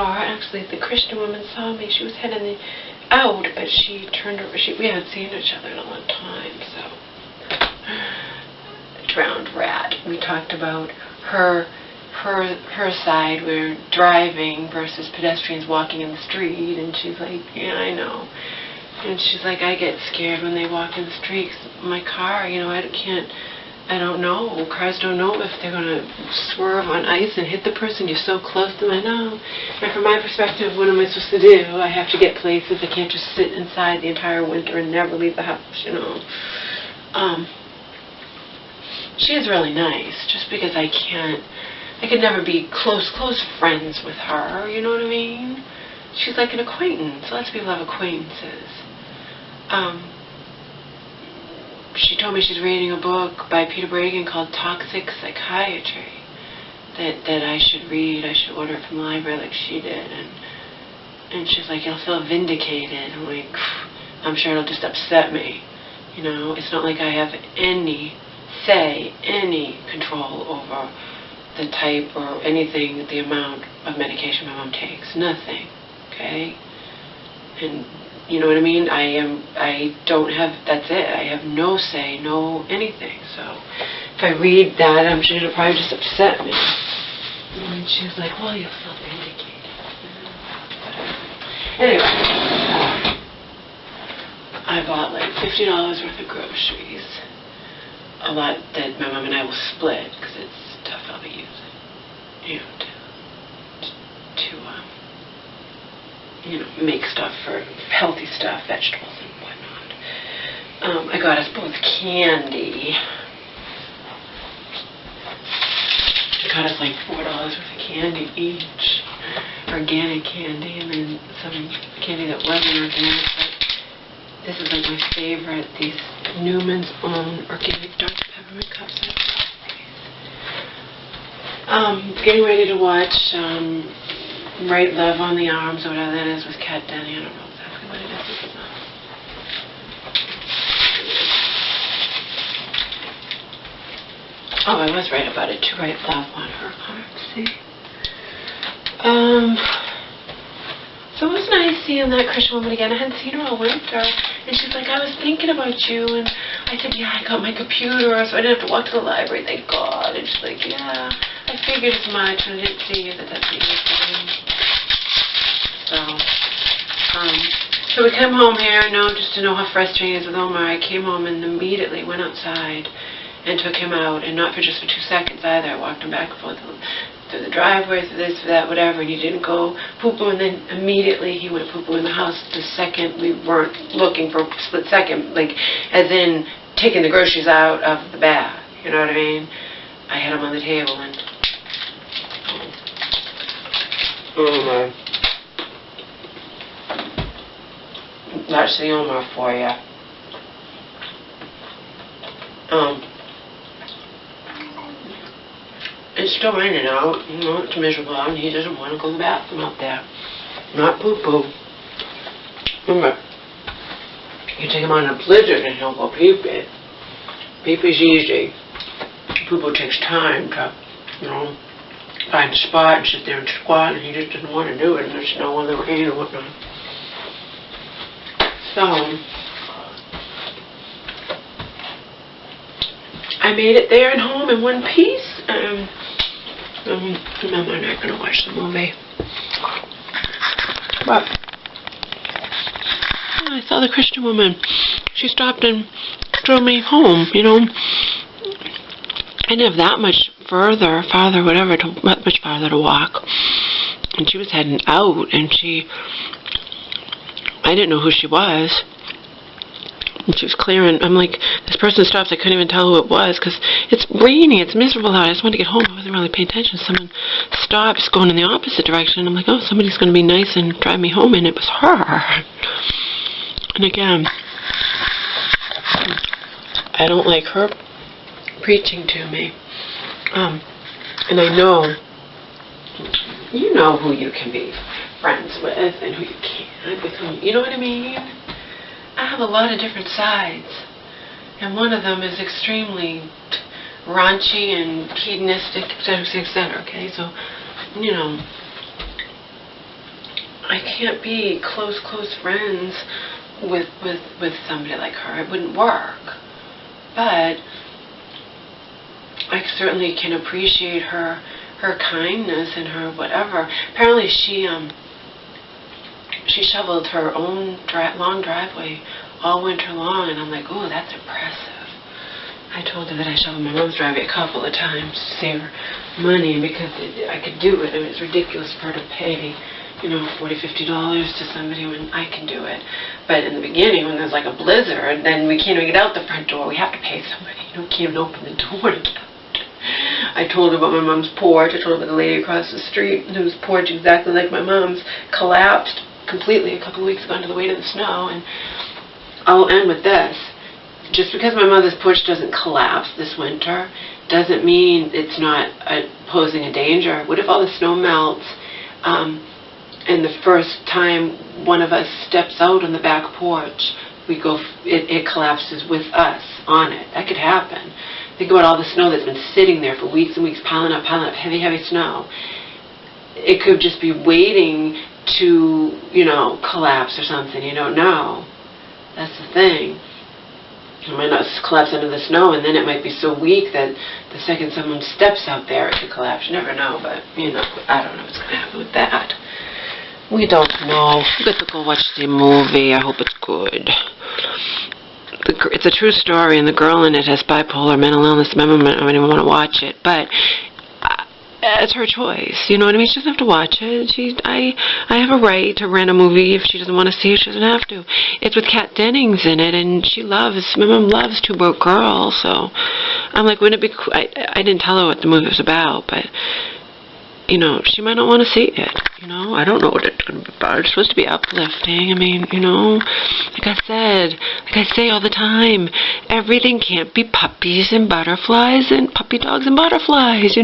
store. Actually, the Christian woman saw me. She was heading out, but she turned over. We hadn't seen each other in a long time, so. Drowned rat. We talked about her side, where driving versus pedestrians walking in the street, and she's like, yeah, I know. And she's like, I get scared when they walk in the street, 'cause my car, you know, I don't know. Cars don't know if they're going to swerve on ice and hit the person. You're so close to them. I know. And from my perspective, what am I supposed to do? I have to get places. I can't just sit inside the entire winter and never leave the house, you know. She is really nice, just because I could never be close friends with her, you know what I mean? She's like an acquaintance. Lots of people have acquaintances. She told me she's reading a book by Peter Bregan called Toxic Psychiatry that I should read. I should order it from the library like she did. And she's like, you'll feel vindicated. I'm like, I'm sure it'll just upset me. You know, it's not like I have any control over the type or anything, the amount of medication my mom takes. Nothing. Okay? And you know what I mean? I don't have, that's it. I have no say, no anything. So if I read that, I'm sure it'll probably just upset me. And she was like, well, you'll feel vindicated. Anyway, I bought like $50 worth of groceries. A lot that my mom and I will split, because it's stuff I'll be using, you know, to make stuff for healthy stuff, vegetables and whatnot. I got us both candy. I got us like $4 worth of candy each, organic candy, and then some candy that wasn't organic. But this is like my favorite. These Newman's Own organic dark peppermint cups. Getting ready to watch Right Love on the Arms, or whatever that is, with Kat Denny. I don't know exactly what it is. Oh, I was right about it. To Right Love on her arms. See? So it was nice seeing that Christian woman again. I hadn't seen her all winter. And she's like, I was thinking about you. And I said, yeah, I got my computer, so I didn't have to walk to the library, thank God. And she's like, yeah, I figured as much, and I didn't see you, that's what you're saying. So we came home here, just to know how frustrating it is with Omar. I came home and immediately went outside and took him out, and not for just 2 seconds either. I walked him back and forth through the driveway, through this, through that, whatever, and he didn't go poo-poo, and then immediately he went poo-poo in the house the second we weren't looking for a split second, like, as in taking the groceries out of the bath, you know what I mean? I had him on the table, and oh my. That's the Omar for you. It's still raining out, it's miserable out, and he doesn't want to go to the bathroom out there. Not poo-poo. Remember, you take him on a blizzard and he'll go pee-pee. Pee-pee's easy. Poo-poo takes time to, find a spot and sit there and squat, and he just doesn't want to do it in the snow or the rain or whatnot. So, I made it there and home in one piece. Remember, I'm not going to watch the movie. But I saw the Christian woman. She stopped and drove me home, I didn't have that much farther, whatever, much farther to walk. And she was heading out, and I didn't know who she was. And she was clearing. I'm like, this person stopped. I couldn't even tell who it was because it's raining. It's miserable out. I just wanted to get home. I wasn't really paying attention. Someone stopped, just going in the opposite direction. I'm like, oh, somebody's going to be nice and drive me home. And it was her. And again, I don't like her preaching to me. And I know, you know who you can be friends with and who you can't. With whom, you know what I mean? I have a lot of different sides, and one of them is extremely raunchy and hedonistic, etc., etc., okay? So, I can't be close friends with somebody like her. It wouldn't work. But I certainly can appreciate her kindness and her whatever. Apparently she shoveled her own long driveway all winter long, and I'm like, oh, that's impressive. I told her that I shoveled my mom's driveway a couple of times to save her money because I could do it. I mean, it's ridiculous for her to pay, $40, $50 to somebody when I can do it. But in the beginning, when there's like a blizzard, then we can't even get out the front door. We have to pay somebody. We can't even open the door to get out. I told her about my mom's porch. I told her about the lady across the street whose porch, exactly like my mom's, collapsed completely a couple of weeks ago under the weight of the snow. And I'll end with this. Just because my mother's porch doesn't collapse this winter doesn't mean it's not posing a danger. What if all the snow melts and the first time one of us steps out on the back porch, it collapses with us on it? That could happen. Think about all the snow that's been sitting there for weeks and weeks, piling up, heavy snow. It could just be waiting to, collapse or something. You don't know. That's the thing. It might not collapse under the snow, and then it might be so weak that the second someone steps out there, it could collapse. You never know, but, I don't know what's going to happen with that. We don't know. You got to go watch the movie. I hope it's good. It's a true story, and the girl in it has bipolar mental illness. I don't even want to watch it, but it's her choice. You know what I mean? She doesn't have to watch it. I have a right to rent a movie. If she doesn't want to see it, she doesn't have to. It's with Kat Dennings in it, and my mom loves Two Broke Girls, so I'm like, wouldn't it be cool? I didn't tell her what the movie was about, but, she might not want to see it. I don't know what it's going to be about. It's supposed to be uplifting. I mean, like I say all the time, everything can't be puppies and butterflies and puppy dogs and butterflies,